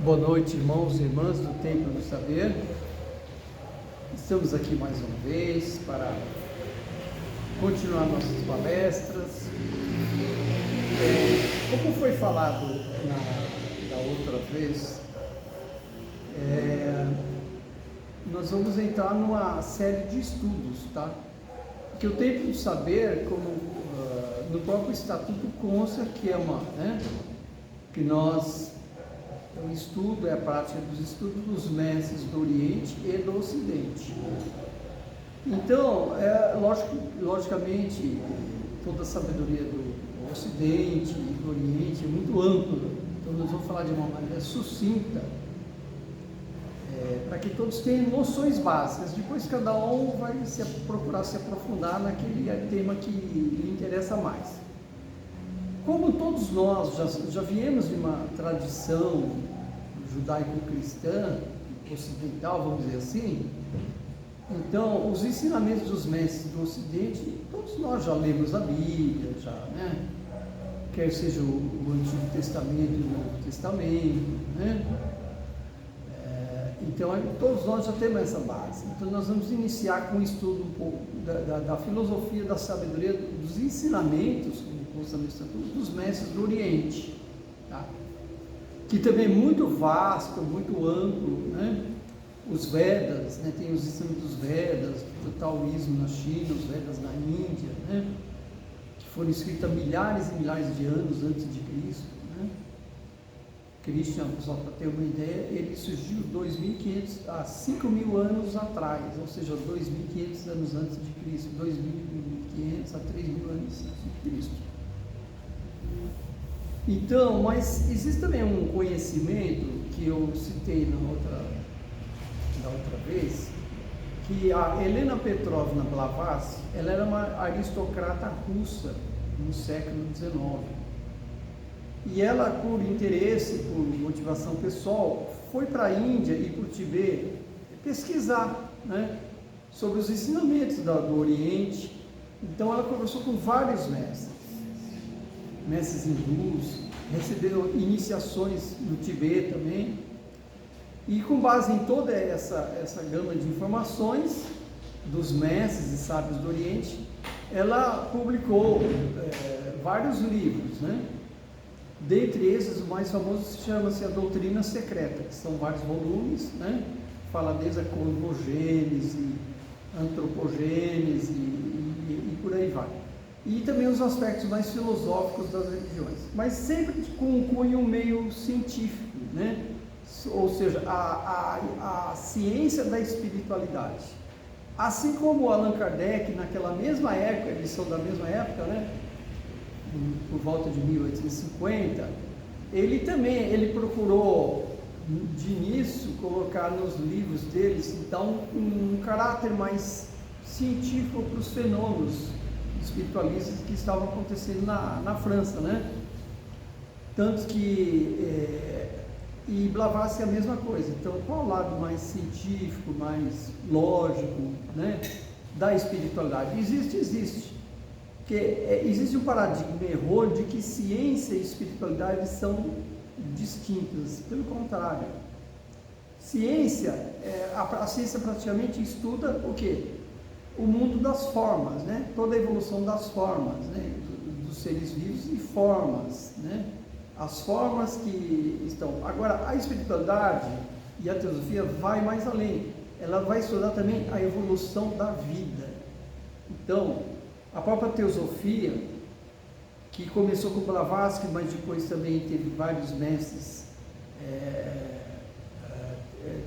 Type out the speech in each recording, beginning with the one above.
Boa noite, irmãos e irmãs do Templo do Saber. Estamos aqui mais uma vez para continuar nossas palestras. Como foi falado da outra vez, nós vamos entrar numa série de estudos, tá? Porque o Templo do Saber, como no próprio estatuto consta que que nós... O estudo é a prática dos estudos dos mestres do Oriente e do Ocidente. Então, logicamente, toda a sabedoria do Ocidente e do Oriente é muito ampla. Então, nós vamos falar de uma maneira sucinta, para que todos tenham noções básicas. Depois, cada um vai procurar se aprofundar naquele tema que lhe interessa mais. Como todos nós já viemos de uma tradição judaico-cristã, ocidental, vamos dizer assim, então os ensinamentos dos mestres do Ocidente, todos nós já lemos a Bíblia, quer seja o Antigo Testamento e o Novo Testamento, então todos nós já temos essa base. Então nós vamos iniciar com um estudo um pouco da filosofia, da sabedoria, dos ensinamentos, dos mestres do Oriente, tá? Que também é muito vasto, muito amplo, Os Vedas, tem os ensinamentos dos Vedas, do taoísmo na China, os Vedas na Índia, que foram escritos há milhares e milhares de anos antes de Cristo, Krishna, só para ter uma ideia, ele surgiu 2.500 a 5.000 anos atrás, ou seja, 2.500 anos antes de Cristo, 2.500 a 3.000 anos antes de Cristo. Então, mas existe também um conhecimento que eu citei da outra vez, que a Helena Petrovna Blavatsky, ela era uma aristocrata russa no século XIX. E ela, por interesse, por motivação pessoal, foi para a Índia e para o Tibete pesquisar, sobre os ensinamentos do Oriente. Então ela conversou com vários mestres hindus, recebeu iniciações no Tibete também, e com base em toda essa gama de informações dos mestres e sábios do Oriente, ela publicou vários livros, Dentre esses, o mais famoso chama-se A Doutrina Secreta, que são vários volumes, fala desde a cosmogênese, antropogênese e por aí vai. E também os aspectos mais filosóficos das religiões, mas sempre com um cunho meio científico, ou seja, a ciência da espiritualidade. Assim como Allan Kardec, naquela mesma época, eles são da mesma época, por volta de 1850, ele procurou, de início, colocar nos livros deles, então, um caráter mais científico para os fenômenos espiritualistas que estavam acontecendo na França, Tanto que e Blavatsky é a mesma coisa. Então, qual o lado mais científico, mais lógico, da espiritualidade? Existe. Porque existe um paradigma errôneo de que ciência e espiritualidade são distintas. Pelo contrário, a ciência praticamente estuda o quê? O mundo das formas, toda a evolução das formas, dos seres vivos e formas, as formas que estão. Agora, a espiritualidade e a teosofia vai mais além, ela vai estudar também a evolução da vida. Então, a própria teosofia, que começou com Blavatsky, mas depois também teve vários mestres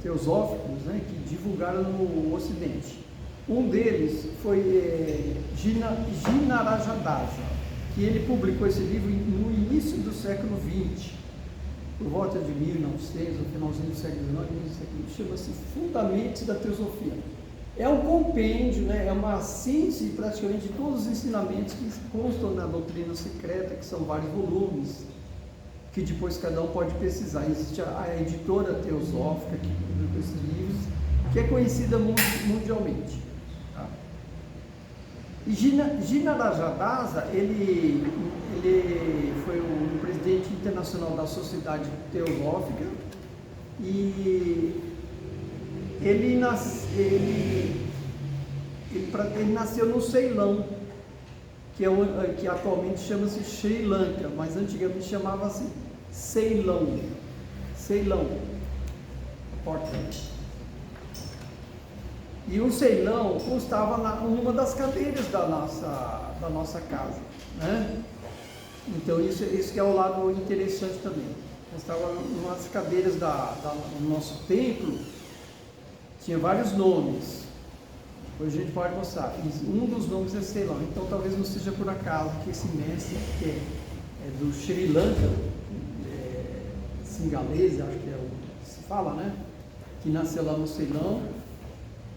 teosóficos, que divulgaram no Ocidente. Um deles foi Jinarajadasa, que ele publicou esse livro no início do século XX, por volta de 1900, no finalzinho do século XIX, chama-se Fundamentos da Teosofia. É um compêndio, é uma síntese praticamente de todos os ensinamentos que constam na Doutrina Secreta, que são vários volumes, que depois cada um pode pesquisar. Existe a editora teosófica que publicou esses livros, que é conhecida mundialmente. Tá? E Jinarajadasa, ele foi o presidente internacional da Sociedade Teosófica, E ele nasceu no Ceilão, que atualmente chama-se Sri Lanka, mas antigamente chamava-se Ceilão. Ceilão. Porta. E o Ceilão constava numa das cadeiras da nossa casa, né? Então isso que é o lado interessante também. Constava nas cadeiras do nosso templo, tinha vários nomes. Hoje a gente pode mostrar. Um dos nomes é Ceilão. Então talvez não seja por acaso que esse mestre, que é do Sri Lanka, singalês, acho que se fala, né? Que nasceu lá no Ceilão.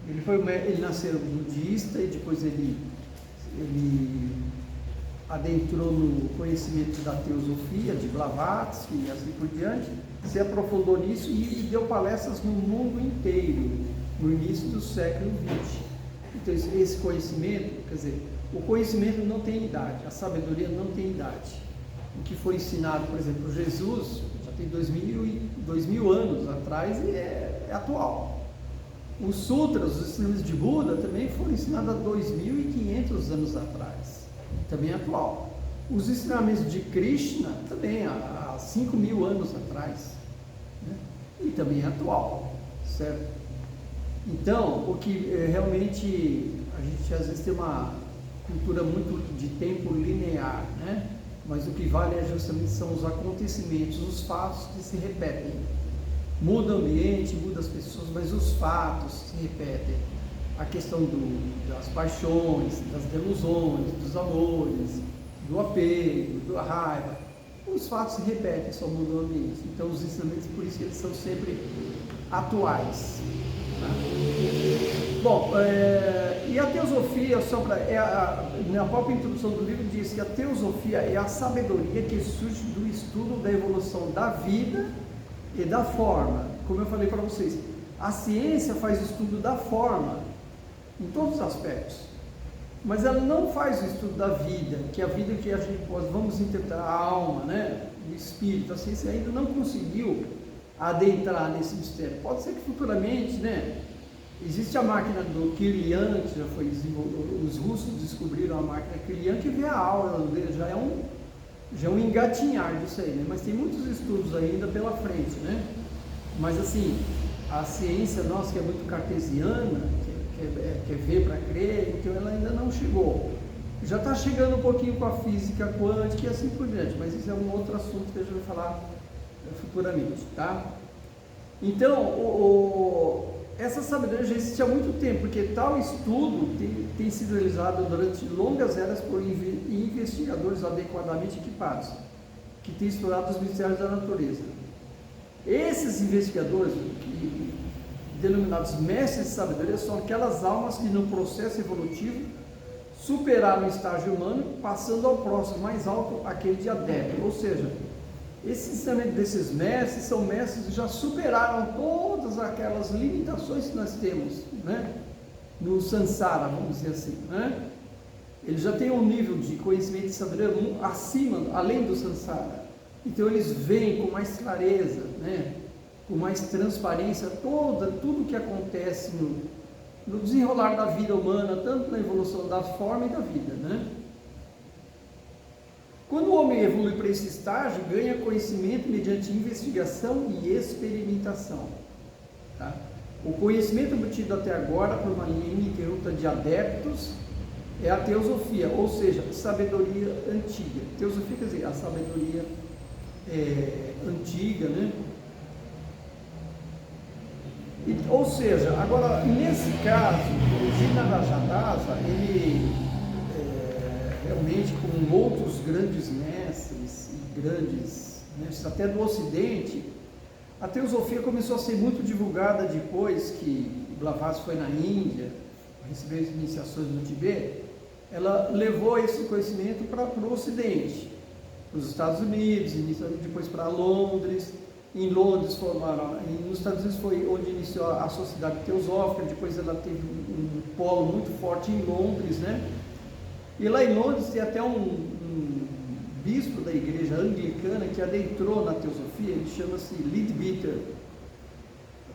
Ele nasceu budista e depois ele adentrou no conhecimento da teosofia, de Blavatsky e assim por diante, se aprofundou nisso e deu palestras no mundo inteiro, no início do século XX. Então esse conhecimento, quer dizer, o conhecimento não tem idade, a sabedoria não tem idade. O que foi ensinado, por exemplo, por Jesus, já tem 2000 anos atrás e é atual. Os sutras, os ensinamentos de Buda também foram ensinados há 2.500 anos atrás, também é atual. Os ensinamentos de Krishna também há 5.000 anos atrás, né? E também é atual, certo? Então, o que realmente a gente às vezes tem uma cultura muito de tempo linear, né? Mas o que vale justamente são os acontecimentos, os fatos que se repetem. Muda o ambiente, muda as pessoas, mas os fatos se repetem. A questão das paixões, das delusões, dos amores, do apego, da raiva. Os fatos se repetem, só mudam o ambiente. Então os ensinamentos, por isso que eles são sempre atuais. Tá? Bom, e a teosofia, na própria introdução do livro diz que a teosofia é a sabedoria que surge do estudo da evolução da vida e da forma. Como eu falei para vocês, a ciência faz o estudo da forma em todos os aspectos, mas ela não faz o estudo da vida, que é a vida que a gente vamos interpretar a alma, né? O espírito. A ciência ainda não conseguiu adentrar nesse mistério. Pode ser que futuramente, né? Existe a máquina do Kirlian, que já foi desenvolvida, os russos descobriram a máquina Kirlian, que vê a aura dele, já é um engatinhar disso aí, né? Mas tem muitos estudos ainda pela frente, né? Mas assim, a ciência nossa, que é muito cartesiana, quer ver para crer, então ela ainda não chegou. Já está chegando um pouquinho com a física quântica e assim por diante, mas isso é um outro assunto que a gente vai falar futuramente, tá? Então, essa sabedoria já existe há muito tempo, porque tal estudo tem sido realizado durante longas eras por investigadores adequadamente equipados, que têm explorado os mistérios da natureza. Esses investigadores, denominados mestres de sabedoria, são aquelas almas que no processo evolutivo superaram o estágio humano, passando ao próximo, mais alto, aquele de adepto. Ou seja, esse ensinamento desses mestres são mestres que já superaram todas aquelas limitações que nós temos, né? No Sansara, vamos dizer assim, né? Eles já têm um nível de conhecimento de sabedoria acima, além do Sansara. Então eles veem com mais clareza, né? Com mais transparência tudo que acontece no desenrolar da vida humana, tanto na evolução da forma e da vida, né? Quando o homem evolui para esse estágio, ganha conhecimento mediante investigação e experimentação. Tá? O conhecimento obtido até agora por uma linha ininterrupta de adeptos é a teosofia, ou seja, sabedoria antiga. Teosofia quer dizer a sabedoria antiga, né? Ou seja, agora nesse caso, o Jinarajadasa, ele realmente, com outros grandes mestres e grandes mestres até do Ocidente, a teosofia começou a ser muito divulgada depois que Blavatsky foi na Índia, recebeu as iniciações no Tibete. Ela levou esse conhecimento para o Ocidente, para os Estados Unidos, depois para Londres. Em Londres nos Estados Unidos foi onde iniciou a Sociedade Teosófica. Depois ela teve um polo muito forte em Londres, né? E lá em Londres tem até um bispo da igreja anglicana que adentrou na teosofia, ele chama-se Leadbeater.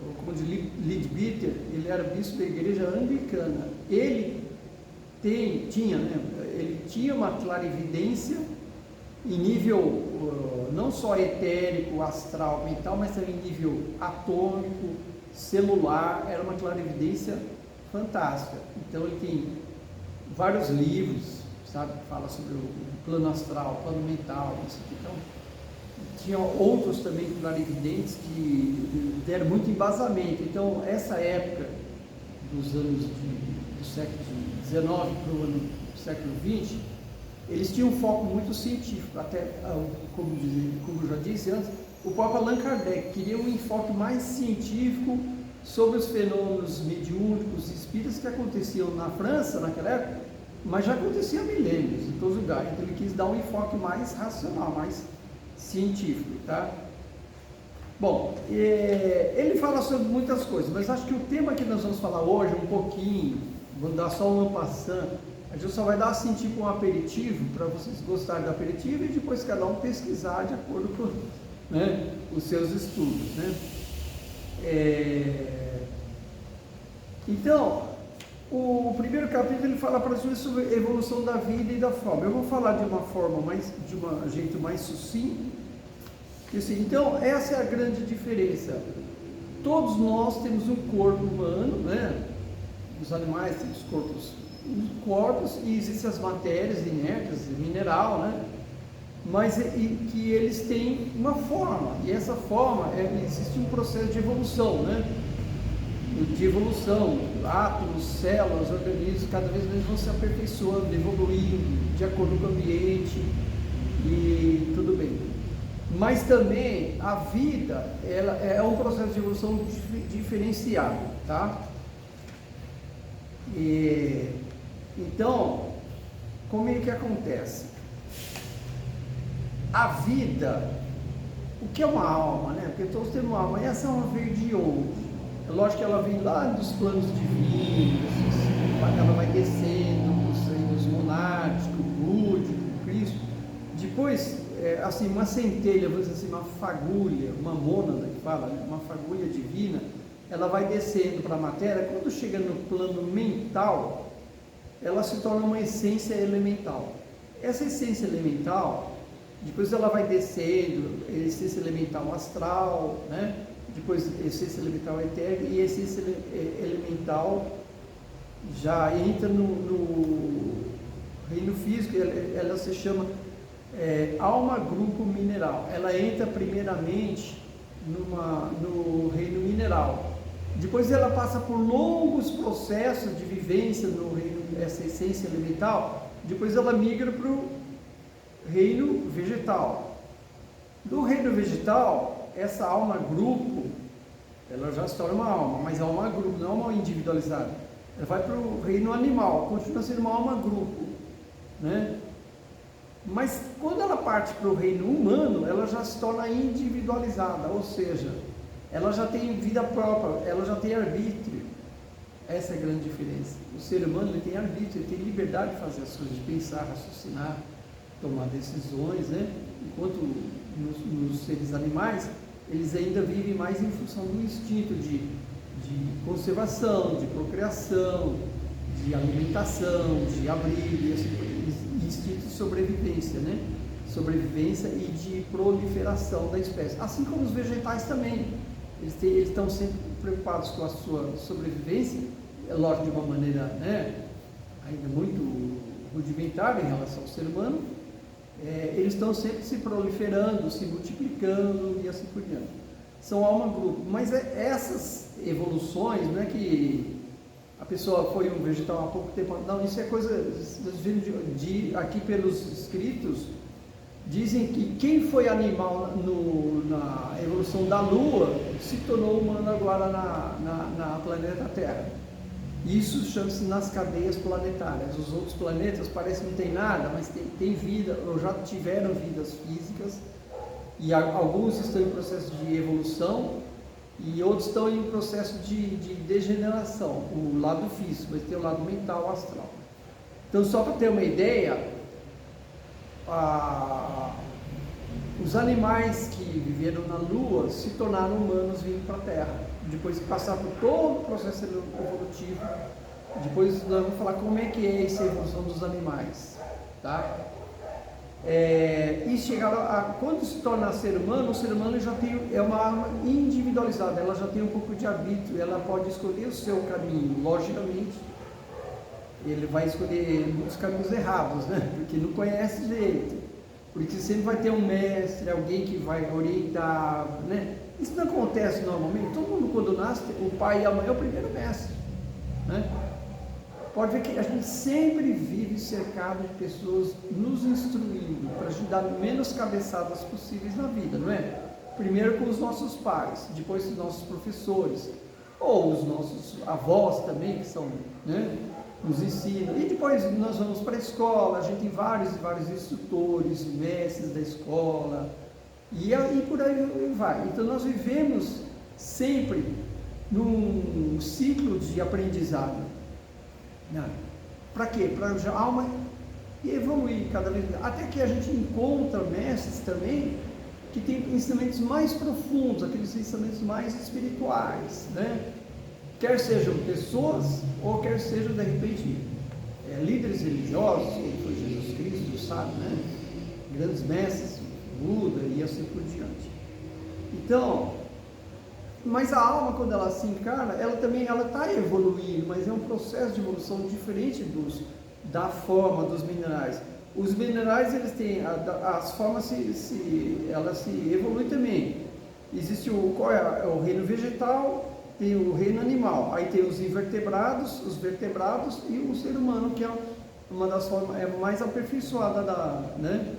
o Conde Leadbeater, ele era bispo da igreja anglicana. Ele tinha uma clarividência em nível não só etérico, astral, mental, mas também em nível atômico, celular. Era uma clarividência fantástica. Então ele tem vários livros, sabe, que fala sobre o plano astral, plano mental, isso aqui. Então, tinha outros também clarividentes que deram muito embasamento. Então, essa época dos anos do século XIX para o ano do século XX, eles tinham um foco muito científico, até, como eu já disse antes, o próprio Allan Kardec queria um enfoque mais científico sobre os fenômenos mediúnicos e espíritas que aconteciam na França naquela época, mas já acontecia há milênios em todos os lugares. Então ele quis dar um enfoque mais racional, mais científico, tá? Bom, ele fala sobre muitas coisas, mas acho que o tema que nós vamos falar hoje, um pouquinho, vou dar só uma passando, a gente só vai dar assim tipo um aperitivo, para vocês gostarem do aperitivo, e depois cada um pesquisar de acordo com, né, os seus estudos, né? Então, o primeiro capítulo ele fala para nós sobre a evolução da vida e da forma. Eu vou falar de uma forma de um jeito mais sucinto. Assim, então, essa é a grande diferença. Todos nós temos um corpo humano, né? Os animais têm os corpos e existem as matérias inertes, mineral, né? Mas que eles têm uma forma, e essa forma existe um processo de evolução, né? De evolução, átomos, células, organismos, cada vez mais vão se aperfeiçoando, evoluindo, de acordo com o ambiente, e tudo bem. Mas também a vida, ela é um processo de evolução diferenciado, tá? Então, como é que acontece? A vida, o que é uma alma, né? Porque todos temos uma alma, e essa alma veio de onde? É lógico que ela vem lá dos planos divinos, ela vai descendo os reinos monásticos, búdico, Cristo. Depois, assim, uma centelha, vamos dizer assim, uma fagulha, uma mônada que fala, né? Uma fagulha divina, ela vai descendo para a matéria. Quando chega no plano mental, ela se torna uma essência elemental. Essa essência elemental, depois ela vai descendo, essência elemental astral, né? Depois essência elemental etérica, e essência elemental já entra no reino físico. Ela se chama alma grupo mineral. Ela entra primeiramente no reino mineral. Depois ela passa por longos processos de vivência no reino, essa essência elemental. Depois ela migra para o reino vegetal. Do reino vegetal, essa alma grupo, ela já se torna uma alma, mas a alma grupo, não é uma alma individualizada. Ela vai para o reino animal, continua sendo uma alma grupo, né? Mas quando ela parte para o reino humano, ela já se torna individualizada, ou seja, ela já tem vida própria, ela já tem arbítrio. Essa é a grande diferença. O ser humano, ele tem arbítrio, ele tem liberdade de fazer as coisas, de pensar, raciocinar, tomar decisões, né? Enquanto nos seres animais, eles ainda vivem mais em função do instinto de conservação, de procriação, de alimentação, de abrigo, instinto de sobrevivência, né? Sobrevivência e de proliferação da espécie. Assim como os vegetais também, eles estão sempre preocupados com a sua sobrevivência, é lógico, de uma maneira, né, ainda muito rudimentar em relação ao ser humano. Eles estão sempre se proliferando, se multiplicando e assim por diante. São alma-grupo. Mas essas evoluções, não é que a pessoa foi um vegetal há pouco tempo, não, isso é coisa aqui pelos escritos, dizem que quem foi animal na evolução da Lua se tornou humano agora na planeta Terra. Isso chama-se nas cadeias planetárias. Os outros planetas parecem que não tem nada, mas tem vida, ou já tiveram vidas físicas, e alguns estão em processo de evolução e outros estão em processo de degeneração, o lado físico, mas tem o lado mental, astral. Então, só para ter uma ideia, Os animais que viveram na Lua se tornaram humanos vindo para a Terra, depois que passaram por todo o processo evolutivo. Depois nós vamos falar como é que é essa evolução dos animais, tá? E chegaram a, quando se torna ser humano, o ser humano já tem, é uma alma individualizada, ela já tem um pouco de arbítrio, ela pode escolher o seu caminho. Logicamente, ele vai escolher muitos caminhos errados, né? Porque não conhece direito, porque sempre vai ter um mestre, alguém que vai orientar, né? Isso não acontece normalmente. Todo mundo, quando nasce, o pai e a mãe é o primeiro mestre, né? Pode ver que a gente sempre vive cercado de pessoas nos instruindo para a gente dar menos cabeçadas possíveis na vida, não é? Primeiro com os nossos pais, depois com os nossos professores, ou os nossos avós também, que são, né, nos ensinam. E depois nós vamos para a escola, a gente tem vários instrutores, mestres da escola, e por aí vai. Então nós vivemos sempre num ciclo de aprendizado. Para quê? Para a alma evoluir cada vez mais, até que a gente encontra mestres também que têm ensinamentos mais profundos, aqueles ensinamentos mais espirituais, né? Quer sejam pessoas ou quer sejam de repente líderes religiosos, como foi Jesus Cristo, sabe, né? Grandes mestres, Buda e assim por diante. Então, mas a alma, quando ela se encarna, ela também está evoluindo, mas é um processo de evolução diferente da forma dos minerais. Os minerais, eles têm, as formas elas se evoluem também. Existe qual é o reino vegetal, tem o reino animal, aí tem os invertebrados, os vertebrados e o ser humano, que é uma das formas mais aperfeiçoada né,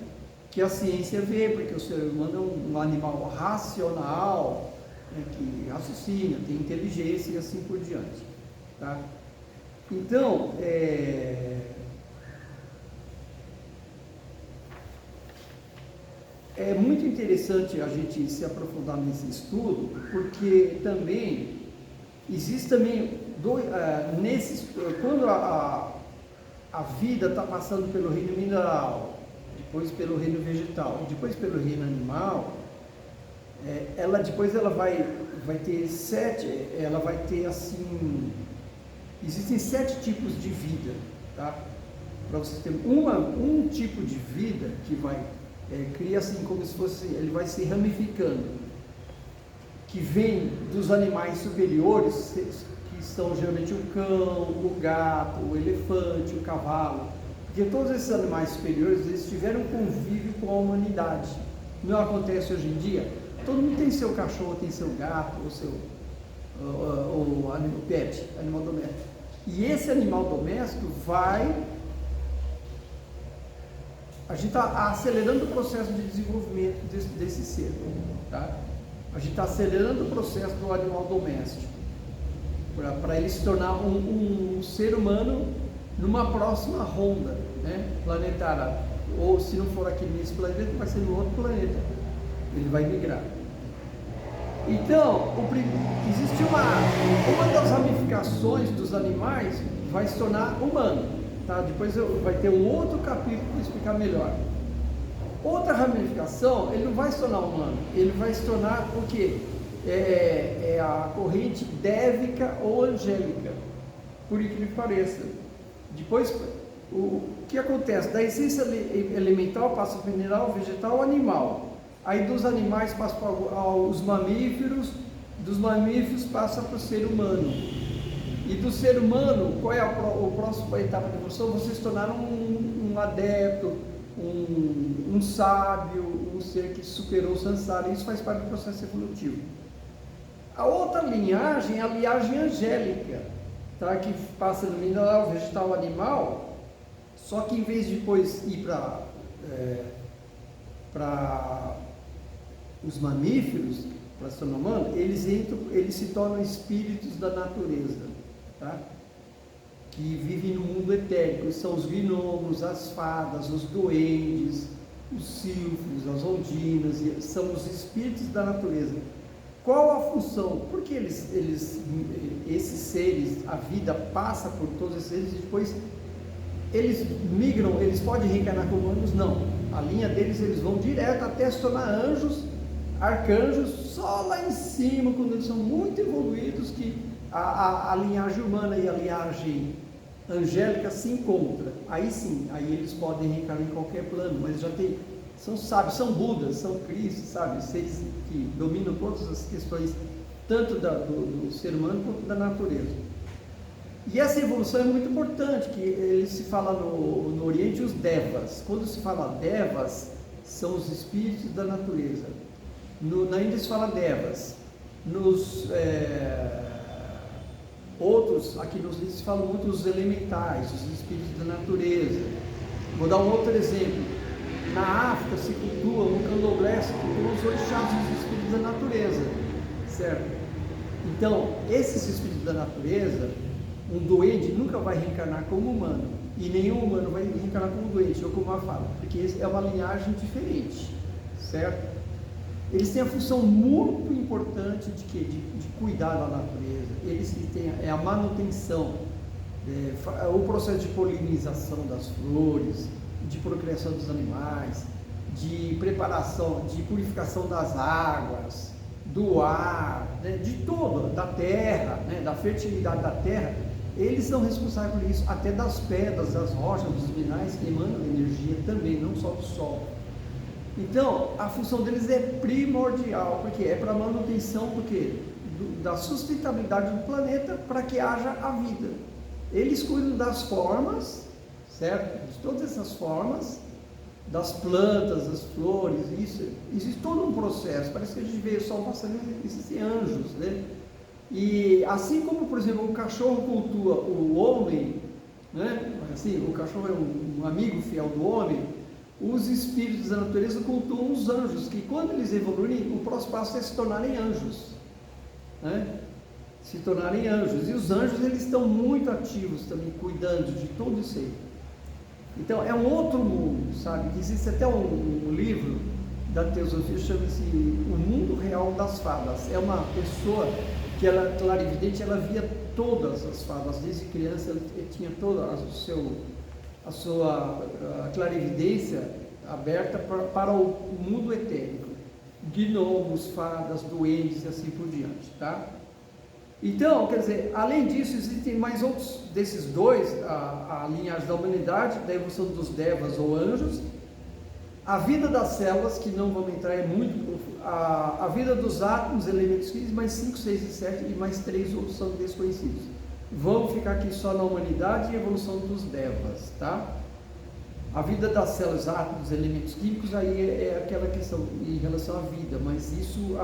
que a ciência vê, porque o ser humano é um animal racional, que raciocina, tem inteligência e assim por diante, tá? Então, é muito interessante a gente se aprofundar nesse estudo, porque também existe também quando a vida está passando pelo reino mineral, depois pelo reino vegetal, depois pelo reino animal, depois ela vai ter assim, existem 7 tipos de vida, tá? Para vocês terem um tipo de vida que cria assim como se fosse, ele vai se ramificando, que vem dos animais superiores, que são geralmente o cão, o gato, o elefante, o cavalo, porque todos esses animais superiores, eles tiveram convívio com a humanidade. Não acontece hoje em dia? Todo mundo tem seu cachorro, tem seu gato, ou seu pet, animal doméstico. E esse animal doméstico a gente está acelerando o processo de desenvolvimento desse ser, tá? A gente está acelerando o processo do animal doméstico, para ele se tornar um ser humano numa próxima ronda, né, planetária. Ou se não for aqui nesse planeta, vai ser no outro planeta. Ele vai migrar. Então, existe uma das ramificações dos animais vai se tornar humano, tá? Depois vai ter um outro capítulo para explicar melhor. Outra ramificação, ele não vai se tornar humano, ele vai se tornar o quê? A corrente dévica ou angélica, por incrível que pareça. Depois, o que acontece? Da essência elemental passa para o mineral, vegetal, animal. Aí dos animais passa para os mamíferos, dos mamíferos passa para o ser humano. E do ser humano, qual é a próxima etapa de evolução? Você se tornar um adepto, um sábio, um ser que superou o samsara. Isso faz parte do processo evolutivo. A outra linhagem é a linhagem angélica, tá? Que passa do mineral, vegetal, animal, só que em vez de depois ir para os mamíferos, para se tornar humano, eles se tornam espíritos da natureza, tá? Que vivem no mundo etérico. São os gnomos, as fadas, os duendes, os sílfios, as ondinas, são os espíritos da natureza. Qual a função? Porque esses seres, a vida passa por todos esses seres e depois eles migram, eles podem reencarnar como humanos? Não. A linha deles, eles vão direto até se tornar anjos, arcanjos, só lá em cima, quando eles são muito evoluídos, que a linhagem humana e a linhagem angélica se encontram. Aí sim, aí eles podem reencarnar em qualquer plano, mas já tem, são sábios, são Budas, são Cristos, sabe? Seres que dominam todas as questões, tanto do ser humano quanto da natureza. E essa evolução é muito importante, que ele se fala no Oriente os Devas. Quando se fala Devas, são os espíritos da natureza. Na Índia se fala Devas. Nos outros, aqui nos livros se fala muito os elementais, os espíritos da natureza. Vou dar um outro exemplo. Na África se cultua, no candomblé se cultuam os orixás, os espíritos da natureza, certo? Então, esses espíritos da natureza, um doente nunca vai reencarnar como humano, e nenhum humano vai reencarnar como doente, ou como uma fala, porque é uma linhagem diferente, certo? Eles têm a função muito importante de quê? De cuidar da natureza. Eles têm a manutenção, o processo de polinização das flores, de procriação dos animais, de preparação, de purificação das águas, do ar, né, de tudo, da terra, né, da fertilidade da terra. Eles são responsáveis por isso, até das pedras, das rochas, dos minerais que emanam energia também, não só do sol. Então, a função deles é primordial, porque é para a manutenção da sustentabilidade do planeta, para que haja a vida. Eles cuidam das formas, certo? De todas essas formas, das plantas, das flores, isso, existe todo um processo. Parece que a gente vê o sol passando, existem anjos, né? E assim como, por exemplo, o cachorro cultua o homem, né? Assim, o cachorro é um amigo fiel do homem, os espíritos da natureza cultuam os anjos, que quando eles evoluírem, o próximo passo é se tornarem anjos, né? Se tornarem anjos. E os anjos, eles estão muito ativos também, cuidando de tudo isso aí. Então, é um outro mundo, sabe? Existe até um livro da teosofia, chama-se O Mundo Real das Fadas. É uma pessoa que ela, clarividente, ela via todas as fadas, desde criança, ela tinha toda a sua clarividência aberta para o mundo etérico. Gnomos, fadas, duendes e assim por diante, tá? Então, quer dizer, além disso, existem mais outros desses dois, a linhagem da humanidade, da evolução dos devas ou anjos, a vida das células, que não vamos entrar, é muito profundo, a vida dos átomos, elementos químicos, mais 5, 6 e 7, e mais 3 outros são desconhecidos. Vamos ficar aqui só na humanidade e a evolução dos devas, tá? A vida das células, átomos, elementos químicos, aí é aquela questão em relação à vida, mas isso